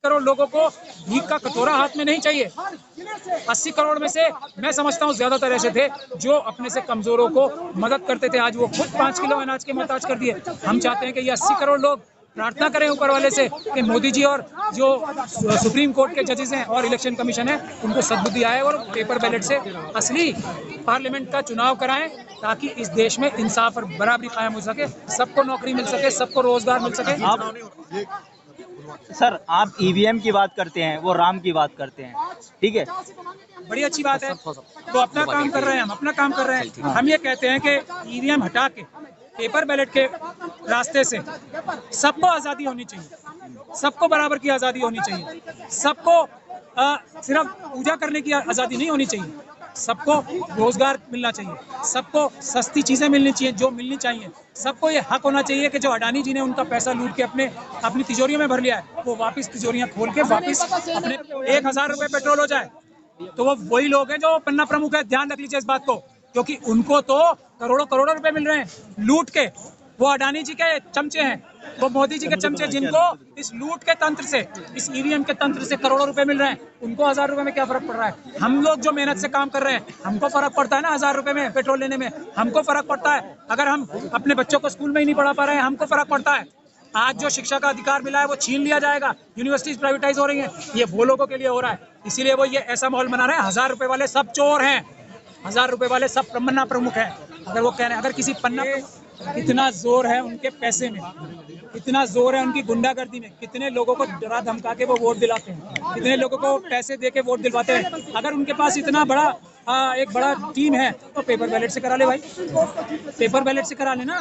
करोड़ लोगों को भीख का कटोरा हाथ में नहीं चाहिए। 80 करोड़ में से मैं समझता हूँ ज्यादातर ऐसे थे जो अपने से कमजोरों को मदद करते थे, आज वो खुद 5 किलो अनाज के मोहताज कर दिए। हम चाहते हैं कि ये 80 करोड़ लोग प्रार्थना करें ऊपर वाले से कि मोदी जी और जो सुप्रीम कोर्ट के जजेस हैं और इलेक्शन कमीशन है उनको सद्बुद्धि आए और पेपर बैलेट से असली पार्लियामेंट का चुनाव कराएं, ताकि इस देश में इंसाफ और बराबरी कायम हो सके, सबको नौकरी मिल सके, सबको रोजगार मिल सके। सर, आप ईवीएम की बात करते हैं, वो राम की बात करते हैं, ठीक है, बड़ी अच्छी बात है। तो अपना काम कर रहे हैं, हम अपना काम कर रहे हैं। हम ये कहते हैं कि ईवीएम हटा के पेपर बैलेट के रास्ते से सबको आज़ादी होनी चाहिए, सबको बराबर की आज़ादी होनी चाहिए, सबको सिर्फ पूजा करने की आज़ादी नहीं होनी चाहिए, सबको रोजगार मिलना चाहिए, सबको सस्ती चीज़ें मिलनी चाहिए जो मिलनी चाहिए, सबको ये हक होना चाहिए कि जो अडानी जी ने उनका पैसा लूट के अपनी तिजोरियों में भर लिया है वो वापस तिजोरियां खोल के वापस अपने 1000 रुपये पेट्रोल हो जाए। तो वो वही लोग हैं जो पन्ना प्रमुख है, ध्यान रख लीजिए इस बात को, क्योंकि उनको तो करोड़ों करोड़ों रुपए मिल रहे हैं लूट के। वो अडानी जी के चमचे हैं, वो मोदी जी के चमचे, जिनको इस लूट के तंत्र से, इस ईवीएम के तंत्र से करोड़ों रुपए मिल रहे हैं, उनको 1000 रुपए में क्या फर्क पड़ रहा है। हम लोग जो मेहनत से काम कर रहे हैं हमको फर्क पड़ता है ना, 1000 रुपए में पेट्रोल लेने में हमको फर्क पड़ता है। अगर हम अपने बच्चों को स्कूल में ही नहीं पढ़ा पा रहे हैं हमको फर्क पड़ता है। आज जो शिक्षा का अधिकार मिला है वो छीन लिया जाएगा, यूनिवर्सिटीज प्राइवेटाइज हो रही हैं, ये वो लोगों के लिए हो रहा है। इसीलिए वो ये ऐसा माहौल बना रहे हैं, 1000 रुपए वाले सब चोर हैं, 1000 रुपए वाले सब पन्ना प्रमुख हैं। अगर वो कह रहे हैं, अगर किसी पन्ना, कितना जोर है उनके पैसे में, कितना जोर है उनकी गुंडागर्दी में, कितने लोगों को डरा धमका के वो वोट दिलाते हैं, कितने लोगों को पैसे दे के वोट दिलवाते हैं। अगर उनके पास इतना बड़ा एक बड़ा टीम है तो पेपर बैलेट से करा ले भाई, पेपर बैलेट से करा लेना।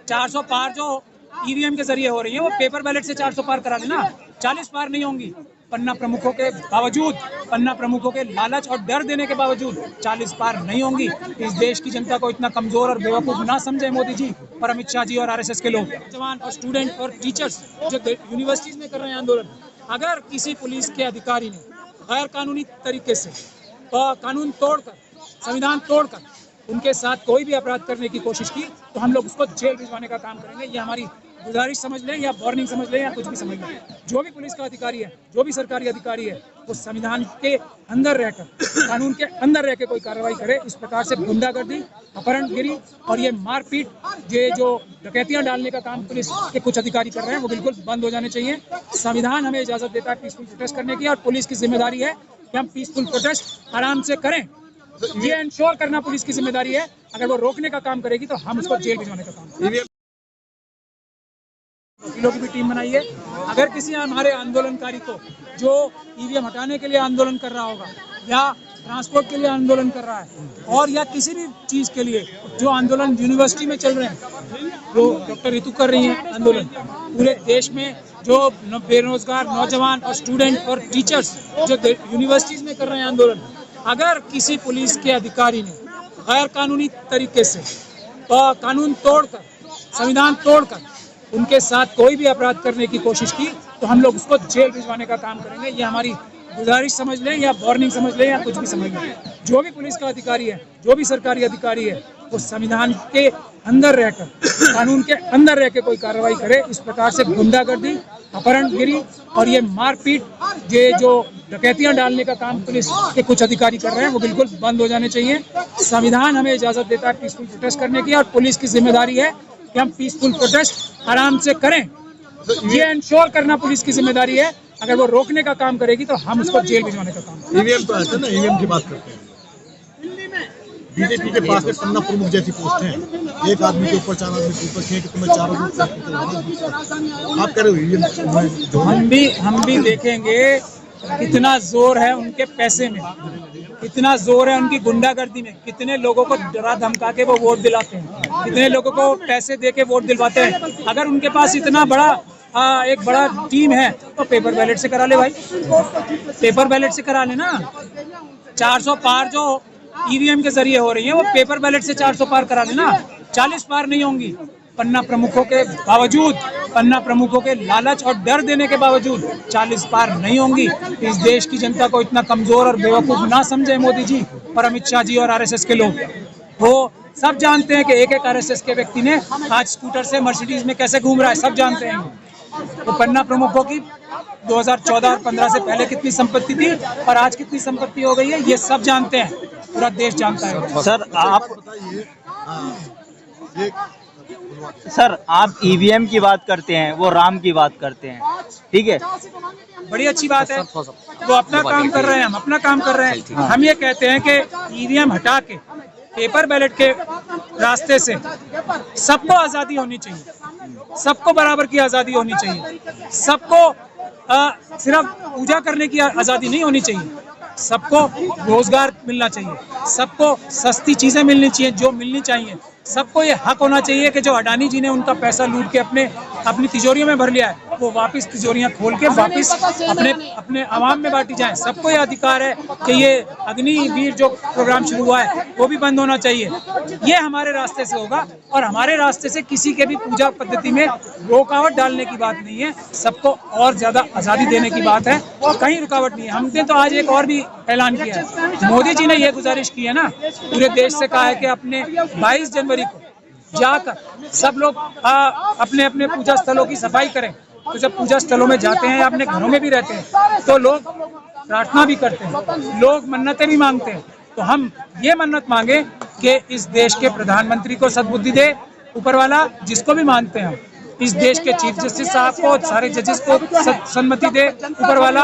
400 पार जो ईवीएम के जरिए हो रही है वो पेपर बैलेट से 400 पार करा लेना, 40 पार नहीं होंगी। पन्ना प्रमुखों के बावजूद, पन्ना प्रमुखों के लालच और डर देने के बावजूद 40 पार नहीं होंगी। इस देश की जनता को इतना कमजोर और बेवकूफ ना समझे मोदी जी और अमित शाह जी और आरएसएस के लोग। जवान और स्टूडेंट और टीचर्स जो यूनिवर्सिटीज में कर रहे हैं आंदोलन, अगर किसी पुलिस के अधिकारी ने गैर कानूनी तरीके से कानून तोड़कर, संविधान तोड़कर उनके साथ कोई भी अपराध करने की कोशिश की तो हम लोग उसको जेल भिजवाने का काम करेंगे। ये हमारी गुजारिश समझ लें या वार्निंग समझ लें या कुछ भी समझ लें। जो भी पुलिस का अधिकारी है, जो भी सरकारी अधिकारी है, वो संविधान के अंदर रहकर, कानून के अंदर रह के कोई कार्रवाई करे। इस प्रकार से गुंडागर्दी, अपहरणगिरी और ये मारपीट, ये जो डकैतियां डालने का काम पुलिस के कुछ अधिकारी कर रहे हैं वो बिल्कुल बंद हो जाने चाहिए। संविधान हमें इजाजत देता है पीसफुल प्रोटेस्ट करने की, और पुलिस की जिम्मेदारी है कि हम पीसफुल प्रोटेस्ट आराम से करें। ये इंश्योर करना पुलिस की जिम्मेदारी है। अगर वो रोकने का काम करेगी तो हम उसको जेल भिजवाने का काम करेंगे। वकीलों की भी टीम बनाई है। अगर किसी हमारे आंदोलनकारी को जो ईवीएम हटाने के लिए आंदोलन कर रहा होगा या ट्रांसपोर्ट के लिए आंदोलन कर रहा है और या किसी भी चीज के लिए जो आंदोलन यूनिवर्सिटी में चल रहे हैं, जो डॉक्टर ऋतु कर रही हैं आंदोलन, पूरे देश में जो बेरोजगार नौजवान और स्टूडेंट और टीचर्स जो यूनिवर्सिटीज में कर रहे हैं आंदोलन, अगर किसी पुलिस के अधिकारी ने गैर कानूनी तरीके से कानून तोड़कर, संविधान तोड़कर उनके साथ कोई भी अपराध करने की कोशिश की तो हम लोग उसको जेल भिजवाने का काम करेंगे। ये हमारी गुजारिश समझ लें या वार्निंग समझ लें या कुछ भी समझ लें। जो भी पुलिस का अधिकारी है, जो भी सरकारी अधिकारी है, वो संविधान के अंदर रहकर, कानून के अंदर रह के कोई कार्रवाई करे। इस प्रकार से गुंडागर्दी, अपहरणगिरी और ये मारपीट, ये जो डकैतियां डालने का काम पुलिस के कुछ अधिकारी कर रहे हैं वो बिल्कुल बंद हो जाने चाहिए। संविधान हमें इजाजत देता है पीसफुल प्रोटेस्ट करने की, और पुलिस की जिम्मेदारी है कि हम पीसफुल प्रोटेस्ट आराम से करें। ये इंश्योर करना पुलिस की जिम्मेदारी है। अगर वो रोकने का काम करेगी तो हम उसको जेल भिजवाने का काम करेंगे। ईवीएम तो ऐसा ना, ईवीएम की बात करते हैं, बीजेपी के पास में पन्ना प्रमुख जैसी पोस्ट है, एक आदमी के ऊपर 4 आदमी के ऊपर 6 कि तुम्हें 4 आप कह रहे हो ईवीएम। हम भी देखेंगे कितना जोर है उनके पैसे में, कितना जोर है उनकी गुंडागर्दी में, कितने लोगों को डरा धमका के वो वोट दिलाते हैं, कितने लोगों को पैसे दे के वोट दिलवाते हैं। अगर उनके पास इतना बड़ा एक बड़ा टीम है तो पेपर बैलेट से करा ले भाई, पेपर बैलेट से करा लेना। 400 पार जो ईवीएम के जरिए हो रही है वो पेपर बैलेट से 400 पार करा लेना, 40 पार नहीं होंगी। पन्ना प्रमुखों के बावजूद, पन्ना प्रमुखों के लालच और डर देने के बावजूद 40 पार नहीं होंगी। इस देश की जनता को इतना कमजोर और बेवकूफ ना समझे मोदी जी और अमित शाह जी और आरएसएस के लोग। वो सब जानते हैं कि एक एक आरएसएस के व्यक्ति ने आज स्कूटर से मर्सिडीज में कैसे घूम रहा है, सब जानते हैं। वो पन्ना प्रमुखों की 2014 और 15 से पहले कितनी संपत्ति थी और आज कितनी संपत्ति हो गई है, ये सब जानते हैं, पूरा देश जानता है। सर आप बताइए। हाँ, ये सर आप ईवीएम की बात करते हैं, वो राम की बात करते हैं, ठीक है। बड़ी अच्छी बात है, वो अपना काम कर रहे हैं, हम अपना काम कर रहे हैं। हम ये कहते हैं कि ईवीएम हटा के पेपर बैलेट के रास्ते से सबको आज़ादी होनी चाहिए, सबको बराबर की आज़ादी होनी चाहिए, सबको सिर्फ पूजा करने की आज़ादी नहीं होनी चाहिए, सबको रोजगार मिलना चाहिए, सबको सस्ती चीज़ें मिलनी चाहिए जो मिलनी चाहिए, सबको ये हक होना चाहिए कि जो अडानी जी ने उनका पैसा लूट के अपनी तिजोरियों में भर लिया है, वो वापस तिजोरियां खोल के वापस अपने आवाम में बांटी जाए। सबको ये अधिकार है कि ये अग्निवीर जो प्रोग्राम शुरू हुआ है वो भी बंद होना चाहिए। ये हमारे रास्ते से होगा और हमारे रास्ते से किसी के भी पूजा पद्धति में रुकावट डालने की बात नहीं है, सबको और ज्यादा आज़ादी देने की बात है, कहीं रुकावट नहीं है। हमने तो आज एक और भी ऐलान किया है, मोदी जी ने ये गुजारिश की है ना, पूरे देश से कहा है कि अपने 22 जनवरी को जाकर सब लोग अपने अपने पूजा स्थलों की सफाई करें। तो जब पूजा स्थलों में जाते हैं या अपने घरों में भी रहते हैं तो लोग प्रार्थना भी करते हैं, लोग मन्नतें भी मांगते हैं। तो हम ये मन्नत मांगे कि इस देश के प्रधानमंत्री को सद्बुद्धि दे ऊपर वाला, जिसको भी मानते हैं, इस देश के चीफ जस्टिस साहब को, सारे जजेस को सम्मति दे ऊपर वाला,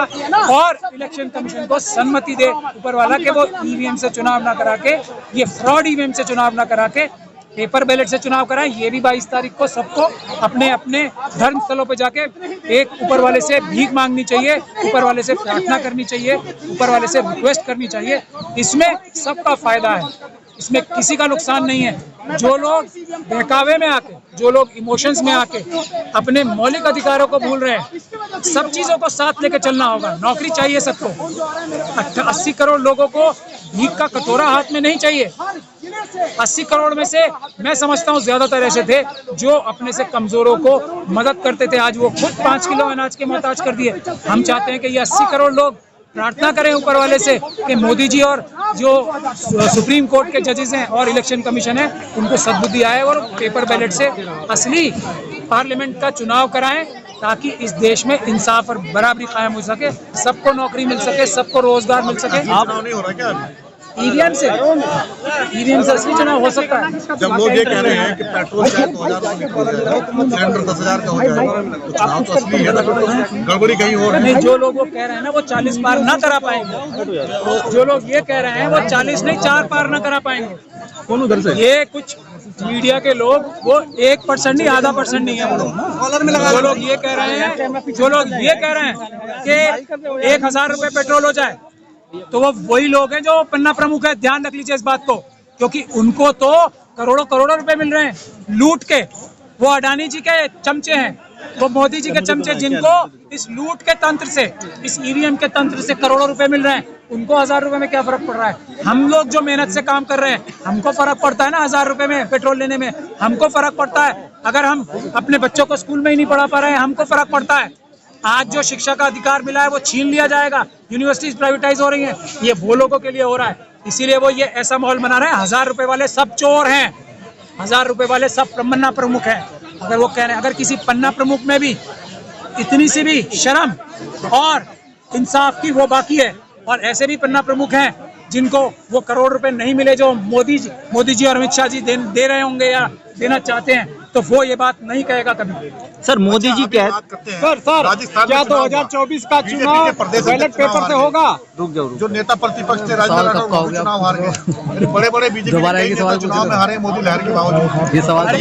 और इलेक्शन कमीशन को सम्मति दे ऊपर वाला कि वो ईवीएम से चुनाव ना करा के, ये फ्रॉड ईवीएम से चुनाव ना करा के पेपर बैलेट से चुनाव कराएं। ये भी 22 तारीख को सबको अपने अपने धर्म स्थलों पर जाके एक ऊपर वाले से भीख मांगनी चाहिए, ऊपर वाले से प्रार्थना करनी चाहिए, ऊपर वाले से रिक्वेस्ट करनी चाहिए। इसमें सबका फायदा है, इसमें किसी का नुकसान नहीं है। जो लोग बहकावे में आके, जो लोग इमोशंस में आके अपने मौलिक अधिकारों को भूल रहे हैं, सब चीजों को साथ लेकर चलना होगा। नौकरी चाहिए सबको, 80 करोड़ लोगों को भीख का कटोरा हाथ में नहीं चाहिए। 80 करोड़ में से मैं समझता हूँ ज्यादातर ऐसे थे जो अपने से कमजोरों को मदद करते थे, आज वो खुद 5 किलो अनाज के मोहताज कर दिए। हम चाहते हैं कि ये 80 करोड़ लोग प्रार्थना करें ऊपर वाले से कि मोदी जी और जो सुप्रीम कोर्ट के जजेस हैं और इलेक्शन कमीशन है उनको सद्बुद्धि आए और पेपर बैलेट से असली पार्लियामेंट का चुनाव कराएं, ताकि इस देश में इंसाफ और बराबरी कायम हो सके, सबको नौकरी मिल सके, सबको रोजगार मिल सके। चुनाव नहीं हो रहा क्या? ईवीएम से असली चुनाव हो सकता है। जब लोग ये कह रहे हैं कि पेट्रोल शायद 2000 सिलेंडर 10,000 का हो जाएगा, तो चुनाव तो असली है ना, गड़बड़ी कहीं और नहीं। जो लोग वो कह रहे हैं ना वो 40 पार ना करा पाएंगे, जो लोग ये कह रहे हैं वो 40 नहीं 4 पार ना करा पाएंगे। कौन उधर से? ये कुछ मीडिया के लोग, वो 1% नहीं, आधा % नहीं है वो लोग। जो लोग ये कह रहे हैं कि 1000 रुपए पेट्रोल हो जाए, तो वो वही लोग हैं जो पन्ना प्रमुख है। ध्यान रख लीजिए इस बात को, क्योंकि उनको तो करोड़ों रुपए मिल रहे हैं लूट के। वो अडानी जी के चमचे हैं, वो मोदी जी के चमचे, जिनको इस लूट के तंत्र से, इस ईवीएम के तंत्र से करोड़ों रुपए मिल रहे हैं। उनको 1000 रुपए में क्या फर्क पड़ रहा है? हम लोग जो मेहनत से काम कर रहे हैं, हमको फर्क पड़ता है ना 1000 रुपए में पेट्रोल लेने में, हमको फर्क पड़ता है। अगर हम अपने बच्चों को स्कूल में ही नहीं पढ़ा पा रहे हैं, हमको फर्क पड़ता है। आज जो शिक्षा का अधिकार मिला है वो छीन लिया जाएगा, यूनिवर्सिटीज प्राइवेटाइज हो रही हैं, ये वो लोगों के लिए हो रहा है। इसीलिए वो ये ऐसा माहौल बना रहे हैं। 1000 रुपए वाले सब चोर हैं, 1000 रुपए वाले सब पन्ना प्रमुख हैं। अगर वो कह रहे हैं, अगर किसी पन्ना प्रमुख में भी इतनी सी भी शर्म और इंसाफ की वो बाकी है, और ऐसे भी पन्ना प्रमुख हैं जिनको वो करोड़ रुपए नहीं मिले जो मोदी जी और अमित शाह जी दे रहे होंगे या देना चाहते हैं, तो वो ये बात नहीं कहेगा कभी। सर मोदी जी क्या सर क्या 2024 का चुनाव बैलेट पेपर से होगा? रुक जाओ, जो नेता प्रतिपक्ष थे राजस्थान में चुनाव हार गए, बड़े बीजेपी चुनाव में हारे मोदी लहर के बावजूद। ये सवाल आप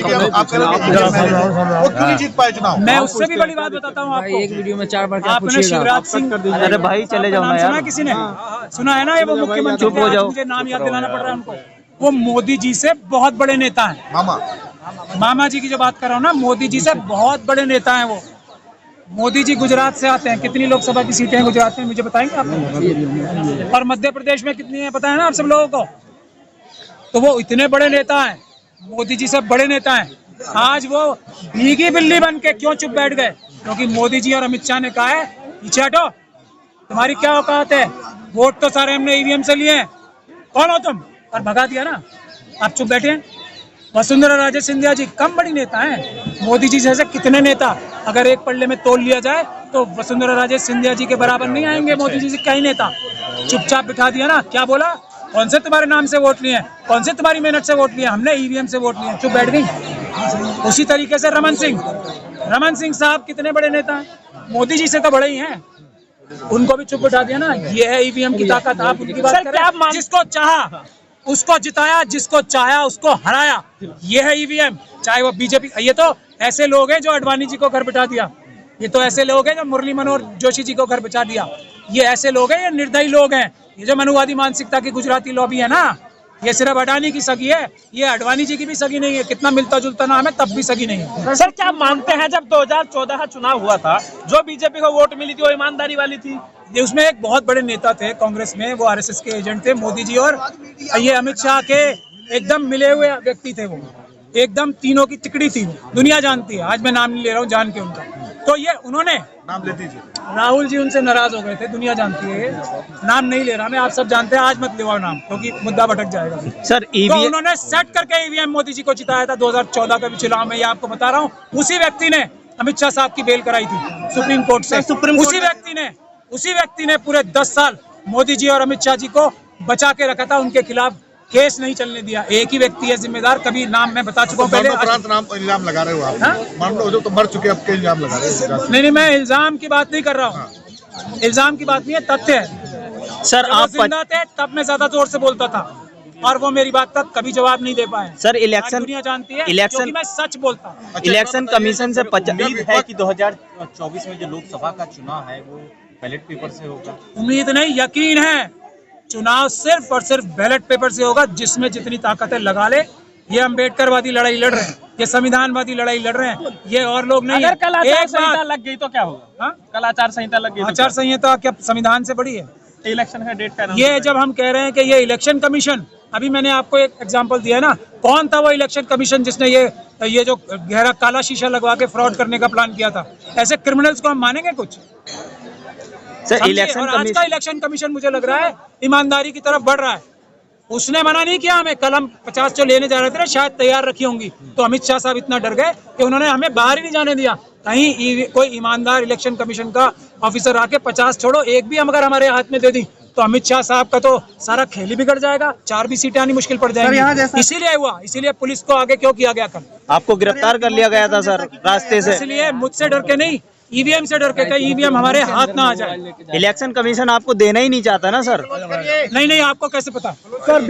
कह रहे हैं वो क्यों नहीं जीत पाए चुनाव? मैं उससे भी बड़ी बात बताता हूँ आपको। एक वीडियो में 4 बार आपने शिवराज सिंह, अरे भाई चले जाओ ना यार, किसी ने सुना है ना? ये वो मुख्यमंत्री, चुप हो जाओ, मुझे नाम याद दिलाना पड़ रहा है उनको। वो मोदी जी से बहुत बड़े नेता हैं। मामा जी की जो बात कर रहा हूँ ना, मोदी जी से बहुत बड़े नेता हैं वो। मोदी जी गुजरात से आते हैं। कितनी लोकसभा की सीटें हैं गुजरात में, मुझे बताएंगे आप? और मध्य प्रदेश में कितनी है पता है ना आप सब लोगों को? तो वो इतने बड़े नेता हैं, मोदी जी से बड़े नेता हैं। आज वो भीगी बिल्ली बन के क्यों चुप बैठ गए? क्योंकि मोदी जी और अमित शाह ने कहा है पीछे हटो, तुम्हारी क्या औकात है, वोट तो सारे हमने ईवीएम से लिए हैं, कौन हो तुम? और भगा दिया ना, आप चुप बैठे हैं। वसुंधरा राजे सिंधिया जी कम बड़ी नेता हैं। मोदी जी जैसे कितने नेता अगर एक पल्ले में तोल लिया जाए तो वसुंधरा राजे सिंधिया जी के बराबर नहीं आएंगे। मोदी जी से क्या ही नेता, चुपचाप बिठा दिया ना। क्या बोला, कौन से तुम्हारे नाम से वोट लिए, कौन से तुम्हारी मेहनत से वोट लिए, हमने ईवीएम से वोट लिए, चुप बैठ गई। उसी तरीके से रमन सिंह साहब कितने बड़े नेता हैं, मोदी जी से तो बड़े ही हैं, उनको भी चुप बिठा दिया ना। ये है ईवीएम की ताकत। आप उनकी बात करें, जिसको चाहा उसको जिताया, जिसको चाहा उसको हराया, ये है ईवीएम। चाहे वो बीजेपी, ये तो ऐसे लोग हैं जो अडवाणी जी को घर बिठा दिया, ये तो ऐसे लोग हैं जो मुरली मनोहर जोशी जी को घर बिठा दिया, ये ऐसे लोग हैं, ये निर्दयी लोग हैं। ये जो मनुवादी मानसिकता की गुजराती लॉबी है ना, ये सिर्फ अडानी की सगी है, ये अडवाणी जी की भी सगी नहीं है। कितना मिलता जुलता नाम है तब भी सगी नहीं है। सर क्या मानते हैं, जब 2014 का चुनाव हुआ था, जो बीजेपी को वोट मिली थी वो ईमानदारी वाली थी? उसमें एक बहुत बड़े नेता थे कांग्रेस में, वो आरएसएस के एजेंट थे, मोदी जी और ये अमित शाह के एकदम मिले हुए व्यक्ति थे। वो एकदम तीनों की तिकड़ी थी, दुनिया जानती है। आज मैं नाम नहीं ले रहा हूँ जान के उनका। तो ये उन्होंने नाम ले दीजिए। राहुल जी उनसे नाराज हो गए थे, दुनिया जानती है, नाम नहीं ले रहा मैं, आप सब जानते हैं। आज मत लेवाओ नाम क्योंकि मुद्दा भटक जाएगा। सर तो उन्होंने सेट करके ईवीएम मोदी जी को जिताया था 2014 के चुनाव में, ये आपको बता रहा हूँ। उसी व्यक्ति ने अमित शाह साहब की बेल कराई थी सुप्रीम कोर्ट से। उसी व्यक्ति ने पूरे 10 साल मोदी जी और अमित शाह जी को बचा के रखा था, उनके खिलाफ केस नहीं चलने दिया। एक ही व्यक्ति है जिम्मेदार, कभी नाम मैं बता चुका हूँ पहले। नाम इल्जाम लगा रहे हो आप, मान लो तो मर चुके, अब के इल्जाम लगा रहे हो। नहीं, मैं इल्जाम की बात नहीं कर रहा हूँ, इल्जाम की बात नहीं है, तथ्य है। सर आप जिंदा थे तब मैं ज्यादा जोर से बोलता था और वो मेरी बात का कभी जवाब नहीं दे पाए। सर इलेक्शन, दुनिया जानती है, इलेक्शन मैं सच बोलता हूँ। इलेक्शन कमीशन से उम्मीद है कि 2024 में जो लोकसभा का चुनाव है वो बैलेट पेपर से होगा? उम्मीद नहीं, यकीन है। चुनाव सिर्फ और सिर्फ बैलेट पेपर से होगा। जिसमें जितनी ताकत है लगा ले। ये अम्बेडकरवादी लड़ाई लड़ रहे हैं, ये संविधानवादी लड़ाई लड़ रहे हैं, ये और लोग नहीं। अगर कल आचार संहिता लग गई तो क्या होगा? कल आचार संहिता लग गई, आचार संहिता क्या संविधान से बड़ी है? इलेक्शन का डेट का ये जब हम कह रहे हैं कि ये इलेक्शन कमीशन, अभी मैंने आपको एक एग्जांपल दिया ना, कौन था वो इलेक्शन कमीशन जिसने ये जो गहरा काला शीशा लगवा के फ्रॉड करने का प्लान किया था? ऐसे क्रिमिनल्स को हम मानेंगे कुछ? सर इलेक्शन और आज का इलेक्शन कमीशन मुझे लग रहा है ईमानदारी की तरफ बढ़ रहा है। उसने मना नहीं किया हमें। कल हम 50 जो लेने जा रहे थे ना, शायद तैयार रखी होंगी, तो अमित शाह साहब इतना डर गए कि उन्होंने हमें बाहर ही नहीं जाने दिया। कहीं कोई ईमानदार इलेक्शन कमीशन का ऑफिसर आके 50 छोड़ो एक भी हम अगर हमारे हाथ में दे दी तो अमित शाह साहब का तो सारा खेल ही बिगड़ जाएगा, 4 भी सीटें आनी मुश्किल पड़ जाएंगी। इसीलिए हुआ, इसीलिए पुलिस को आगे क्यों किया गया? कल आपको गिरफ्तार कर लिया गया था सर रास्ते से, इसलिए मुझसे डर के नहीं, ईवीएम से डर के। कहीं ईवीएम हमारे हाथ ना आ जाए। इलेक्शन कमीशन आपको देना ही नहीं चाहता ना सर? नहीं, आपको कैसे पता? सर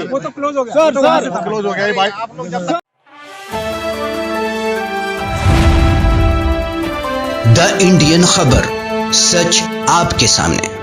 वो तो क्लोज हो गया, क्लोज हो गया भाई। द इंडियन खबर, सच आपके सामने।